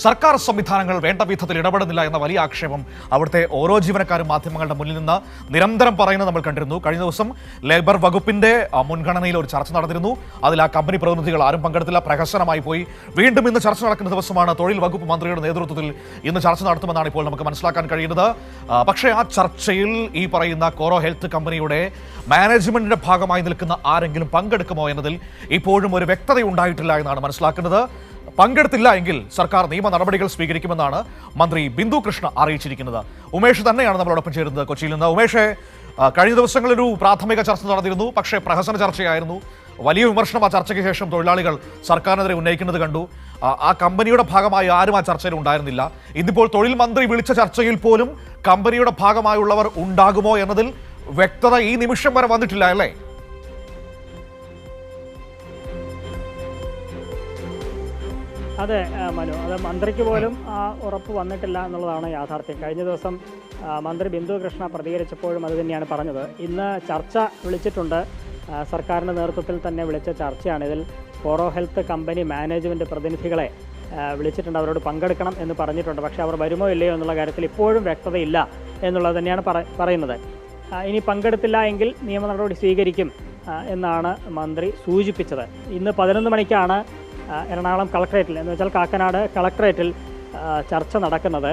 സർക്കാർ സംവിധാനങ്ങൾ വേണ്ട വിധത്തിൽ ഇടപെടുന്നില്ല എന്ന വലിയ ആക്ഷേപം അവിടുത്തെ ഓരോ ജീവനക്കാരും മാധ്യമങ്ങളുടെ മുന്നിൽ നിന്ന് നിരന്തരം പറയുന്നത് നമ്മൾ കണ്ടിരുന്നു. കഴിഞ്ഞ ദിവസം ലേബർ വകുപ്പിന്റെ മുൻഗണനയിൽ ഒരു ചർച്ച നടന്നിരുന്നു. അതിൽ ആ കമ്പനി പ്രതിനിധികൾ ആരും പങ്കെടുത്തില്ല, പ്രഹസനമായി പോയി. വീണ്ടും ഇന്ന് ചർച്ച നടക്കുന്ന ദിവസമാണ്. തൊഴിൽ വകുപ്പ് മന്ത്രിയുടെ നേതൃത്വത്തിൽ ഇന്ന് ചർച്ച നടത്തുമെന്നാണ് ഇപ്പോൾ നമുക്ക് മനസ്സിലാക്കാൻ കഴിയുന്നത്. പക്ഷേ ആ ചർച്ചയിൽ ഈ പറയുന്ന കോറോ ഹെൽത്ത് കമ്പനിയുടെ മാനേജ്മെന്റിന്റെ ഭാഗമായി നിൽക്കുന്ന ആരെങ്കിലും പങ്കെടുക്കുമോ എന്നതിൽ ഇപ്പോഴും ഒരു വ്യക്തത ഉണ്ടായിട്ടില്ല എന്നാണ് മനസ്സിലാക്കുന്നത്. പങ്കെടുത്തില്ല എങ്കിൽ സർക്കാർ നിയമ നടപടികൾ സ്വീകരിക്കുമെന്നാണ് മന്ത്രി ബിന്ദു കൃഷ്ണ അറിയിച്ചിരിക്കുന്നത്. ഉമേഷ് തന്നെയാണ് നമ്മളോടൊപ്പം ചേരുന്നത് കൊച്ചിയിൽ നിന്ന്. ഉമേഷ്, കഴിഞ്ഞ ദിവസങ്ങളിലൊരു പ്രാഥമിക ചർച്ച നടന്നിരുന്നു, പക്ഷേ പ്രഹസന ചർച്ചയായിരുന്നു. വലിയ വിമർശനം ആ ചർച്ചയ്ക്ക് ശേഷം തൊഴിലാളികൾ സർക്കാരിനെതിരെ ഉന്നയിക്കുന്നത് കണ്ടു. ആ കമ്പനിയുടെ ഭാഗമായി ആരും ആ ചർച്ചയിൽ ഉണ്ടായിരുന്നില്ല. ഇന്നിപ്പോൾ തൊഴിൽ മന്ത്രി വിളിച്ച ചർച്ചയിൽ പോലും കമ്പനിയുടെ ഭാഗമായുള്ളവർ ഉണ്ടാകുമോ എന്നതിൽ വ്യക്തത ഈ നിമിഷം വരെ വന്നിട്ടില്ല, അല്ലേ? അതെ മനു, അത് മന്ത്രിക്ക് പോലും ആ ഉറപ്പ് വന്നിട്ടില്ല എന്നുള്ളതാണ് യാഥാർത്ഥ്യം. കഴിഞ്ഞ ദിവസം മന്ത്രി ബിന്ദു കൃഷ്ണ പ്രതികരിച്ചപ്പോഴും അത് തന്നെയാണ് പറഞ്ഞത്. ഇന്ന് ചർച്ച വിളിച്ചിട്ടുണ്ട്, സർക്കാരിൻ്റെ നേതൃത്വത്തിൽ തന്നെ വിളിച്ച ചർച്ചയാണ്. ഇതിൽ കോറോ ഹെൽത്ത് കമ്പനി മാനേജ്മെൻറ്റ് പ്രതിനിധികളെ വിളിച്ചിട്ടുണ്ട്, അവരോട് പങ്കെടുക്കണം എന്ന് പറഞ്ഞിട്ടുണ്ട്. പക്ഷേ അവർ വരുമോ ഇല്ലയോ എന്നുള്ള കാര്യത്തിൽ ഇപ്പോഴും വ്യക്തതയില്ല എന്നുള്ളത് തന്നെയാണ് പറയുന്നത്. ഇനി പങ്കെടുത്തില്ല എങ്കിൽ നിയമ നടപടി സ്വീകരിക്കും എന്നാണ് മന്ത്രി സൂചിപ്പിച്ചത്. ഇന്ന് 11 മണിക്കാണ് എറണാകുളം കളക്ട്രേറ്റിൽ, എന്ന് വെച്ചാൽ കാക്കനാട് കളക്ട്രേറ്റിൽ ചർച്ച നടക്കുന്നത്.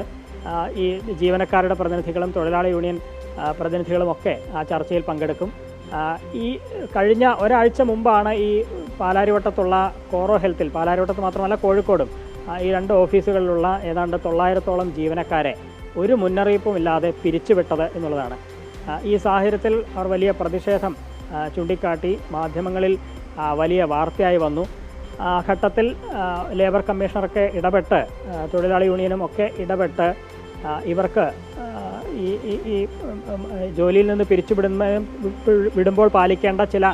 ഈ ജീവനക്കാരുടെ പ്രതിനിധികളും തൊഴിലാളി യൂണിയൻ പ്രതിനിധികളുമൊക്കെ ആ ചർച്ചയിൽ പങ്കെടുക്കും. ഈ കഴിഞ്ഞ ഒരാഴ്ച മുമ്പാണ് ഈ പാലാരിവട്ടത്തുള്ള കോറോ ഹെൽത്തിൽ, പാലാരിവട്ടത്ത് മാത്രമല്ല കോഴിക്കോടും, ഈ 2 ഓഫീസുകളിലുള്ള ഏതാണ്ട് 900ഓളം ജീവനക്കാരെ ഒരു മുന്നറിയിപ്പുമില്ലാതെ പിരിച്ചുവിട്ടത് എന്നുള്ളതാണ്. ഈ സാഹചര്യത്തിൽ അവർ വലിയ പ്രതിഷേധം ചൂണ്ടിക്കാട്ടി മാധ്യമങ്ങളിൽ വലിയ വാർത്തയായി വന്നു. ഘട്ടത്തിൽ ലേബർ കമ്മീഷണറൊക്കെ ഇടപെട്ട്, തൊഴിലാളി യൂണിയനും ഒക്കെ ഇടപെട്ട് ഇവർക്ക് ഈ ജോലിയിൽ നിന്ന് വിടുമ്പോൾ പാലിക്കേണ്ട ചില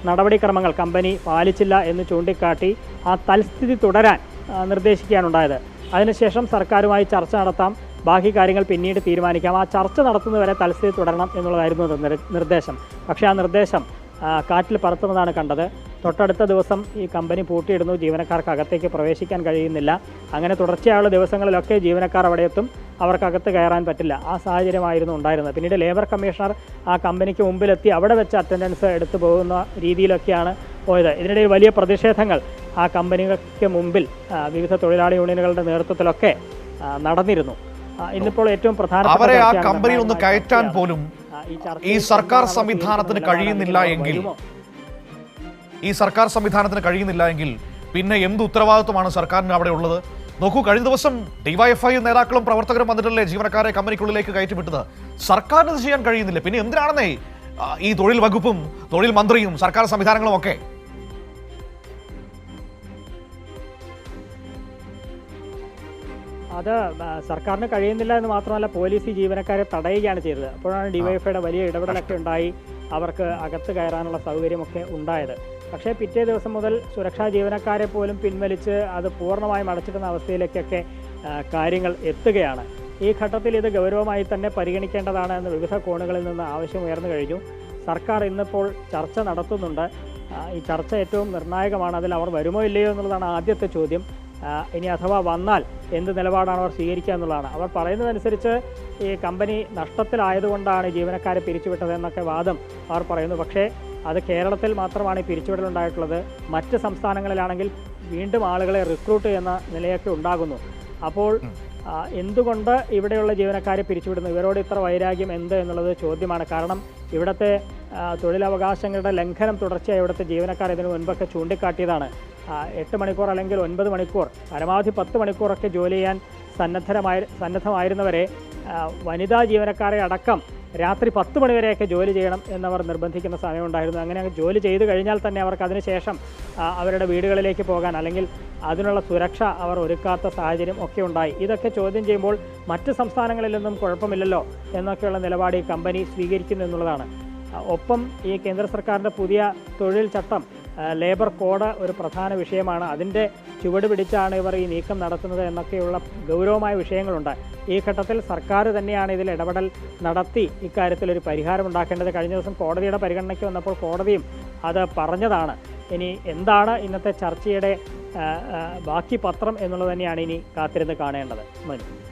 നടപടിക്രമങ്ങൾ കമ്പനി പാലിച്ചില്ല എന്ന് ചൂണ്ടിക്കാട്ടി ആ തൽസ്ഥിതി തുടരാൻ നിർദ്ദേശിക്കാനുണ്ടായത്. അതിനുശേഷം സർക്കാരുമായി ചർച്ച നടത്താം, ബാക്കി കാര്യങ്ങൾ പിന്നീട് തീരുമാനിക്കാം. ആ ചർച്ച നടത്തുന്നതുവരെ തൽസ്ഥിതി തുടരണം എന്നുള്ളതായിരുന്നു നിർദ്ദേശം. പക്ഷേ ആ നിർദ്ദേശം കാറ്റിൽ പറത്തുന്നതാണ് കണ്ടത്. തൊട്ടടുത്ത ദിവസം ഈ കമ്പനി പൂട്ടിയിടുന്നു, ജീവനക്കാർക്ക് അകത്തേക്ക് പ്രവേശിക്കാൻ കഴിയുന്നില്ല. അങ്ങനെ തുടർച്ചയായുള്ള ദിവസങ്ങളിലൊക്കെ ജീവനക്കാർ അവിടെ എത്തും, അവർക്കകത്ത് കയറാൻ പറ്റില്ല. ആ സാഹചര്യമായിരുന്നു ഉണ്ടായിരുന്നത്. പിന്നീട് ലേബർ കമ്മീഷണർ ആ കമ്പനിക്ക് മുമ്പിലെത്തി അവിടെ വെച്ച് അറ്റൻഡൻസ് എടുത്തു പോകുന്ന രീതിയിലൊക്കെയാണ് പോയത്. ഇതിനിടയിൽ വലിയ പ്രതിഷേധങ്ങൾ ആ കമ്പനികൾക്ക് മുമ്പിൽ വിവിധ തൊഴിലാളി യൂണിയനുകളുടെ നേതൃത്വത്തിലൊക്കെ നടന്നിരുന്നു. ഇന്നിപ്പോൾ ഏറ്റവും പ്രധാനപ്പെട്ട ആ കമ്പനിയിൽ ഒന്ന് കയറ്റാൻ പോലും ഈ സർക്കാർ സംവിധാനത്തിന് കഴിയുന്നില്ല എങ്കിൽ പിന്നെ എന്ത് ഉത്തരവാദിത്വമാണ് സർക്കാരിന് അവിടെ ഉള്ളത്? നോക്കൂ, കഴിഞ്ഞ ദിവസം ഡിവൈഎഫ്ഐ നേതാക്കളും പ്രവർത്തകരും വന്നിട്ടല്ലേ ജീവനക്കാരെ കമ്പനിക്കുള്ളിലേക്ക് കയറ്റിവിട്ടത്. സർക്കാരിന് ഇത് ചെയ്യാൻ കഴിയുന്നില്ല, പിന്നെ എന്തിനാണെന്നേ ഈ തൊഴിൽ വകുപ്പും തൊഴിൽ മന്ത്രിയും സർക്കാർ സംവിധാനങ്ങളും ഒക്കെ? അത് സർക്കാരിന് കഴിയുന്നില്ല എന്ന് മാത്രമല്ല, പോലീസ് ജീവനക്കാരെ തടയുകയാണ് ചെയ്തത്. അപ്പോഴാണ് ഡിവൈഎഫ്ഐയുടെ വലിയ ഇടപെടലൊക്കെ ഉണ്ടായി അവർക്ക് അകത്ത് കയറാനുള്ള സൗകര്യമൊക്കെ ഉണ്ടായത്. പക്ഷേ പിറ്റേ ദിവസം മുതൽ സുരക്ഷാ ജീവനക്കാരെ പോലും പിൻവലിച്ച് അത് പൂർണ്ണമായും അടച്ചിടുന്ന അവസ്ഥയിലേക്കൊക്കെ കാര്യങ്ങൾ എത്തുകയാണ്. ഈ ഘട്ടത്തിൽ ഇത് ഗൗരവമായി തന്നെ പരിഗണിക്കേണ്ടതാണ് എന്ന് വിവിധ കോണുകളിൽ നിന്ന് ആവശ്യം ഉയർന്നു കഴിഞ്ഞു. സർക്കാർ ഇന്നിപ്പോൾ ചർച്ച നടത്തുന്നുണ്ട്. ഈ ചർച്ച ഏറ്റവും നിർണായകമാണ്. അതിൽ അവർ വരുമോ ഇല്ലയോ എന്നുള്ളതാണ് ആദ്യത്തെ ചോദ്യം. ഇനി അഥവാ വന്നാൽ എന്ത് നിലപാടാണ് അവർ സ്വീകരിക്കുക എന്നുള്ളതാണ്. അവർ പറയുന്നതനുസരിച്ച് ഈ കമ്പനി നഷ്ടത്തിലായതുകൊണ്ടാണ് ജീവനക്കാരെ പിരിച്ചുവിട്ടത് എന്നൊക്കെ വാദം അവർ പറയുന്നു. പക്ഷേ അത് കേരളത്തിൽ മാത്രമാണ് ഈ പിരിച്ചുവിടലുണ്ടായിട്ടുള്ളത്. മറ്റ് സംസ്ഥാനങ്ങളിലാണെങ്കിൽ വീണ്ടും ആളുകളെ റിക്രൂട്ട് ചെയ്യുന്ന നിലയൊക്കെ ഉണ്ടാകുന്നു. അപ്പോൾ എന്തുകൊണ്ട് ഇവിടെയുള്ള ജീവനക്കാരെ പിരിച്ചുവിടുന്നു? ഇവരോട് ഇത്ര വൈരാഗ്യം എന്ത് എന്നുള്ളത് ചോദ്യമാണ്. കാരണം ഇവിടുത്തെ തൊഴിലവകാശങ്ങളുടെ ലംഘനം തുടർച്ചയായി ഇവിടുത്തെ ജീവനക്കാർ ഇതിനു മുൻപൊക്കെ ചൂണ്ടിക്കാട്ടിയതാണ്. 8 മണിക്കൂർ അല്ലെങ്കിൽ 9 മണിക്കൂർ, പരമാവധി 10 മണിക്കൂറൊക്കെ ജോലി ചെയ്യാൻ സന്നദ്ധമായിരുന്നവരെ, വനിതാ ജീവനക്കാരെ അടക്കം രാത്രി 10 മണിവരെയൊക്കെ ജോലി ചെയ്യണം എന്നവർ നിർബന്ധിക്കുന്ന സമയമുണ്ടായിരുന്നു. അങ്ങനെ ജോലി ചെയ്തു കഴിഞ്ഞാൽ തന്നെ അവർക്ക് അതിനുശേഷം അവരുടെ വീടുകളിലേക്ക് പോകാൻ, അല്ലെങ്കിൽ അതിനുള്ള സുരക്ഷ അവർ ഒരുക്കാത്ത സാഹചര്യം ഒക്കെ ഉണ്ടായി. ഇതൊക്കെ ചോദ്യം ചെയ്യുമ്പോൾ മറ്റ് സംസ്ഥാനങ്ങളിലൊന്നും കുഴപ്പമില്ലല്ലോ എന്നൊക്കെയുള്ള നിലപാട് ഈ കമ്പനി സ്വീകരിക്കുന്നു എന്നുള്ളതാണ്. ഒപ്പം ഈ കേന്ദ്ര സർക്കാരിൻ്റെ പുതിയ തൊഴിൽ ചട്ടം, ലേബർ കോഡ് ഒരു പ്രധാന വിഷയമാണ്. അതിൻ്റെ ചുവട് പിടിച്ചാണ് ഇവർ ഈ നീക്കം നടത്തുന്നത് എന്നൊക്കെയുള്ള ഗൗരവമായ വിഷയങ്ങളുണ്ട്. ഈ ഘട്ടത്തിൽ സർക്കാർ തന്നെയാണ് ഇതിൽ ഇടപെടൽ നടത്തി ഇക്കാര്യത്തിൽ ഒരു പരിഹാരം ഉണ്ടാക്കേണ്ടത്. കഴിഞ്ഞ ദിവസം കോടതിയുടെ പരിഗണനയ്ക്ക് വന്നപ്പോൾ കോടതിയും അത് പറഞ്ഞതാണ്. ഇനി എന്താണ് ഇന്നത്തെ ചർച്ചയുടെ ബാക്കി പത്രം എന്നുള്ളത് തന്നെയാണ് ഇനി കാത്തിരുന്ന് കാണേണ്ടത് മനു.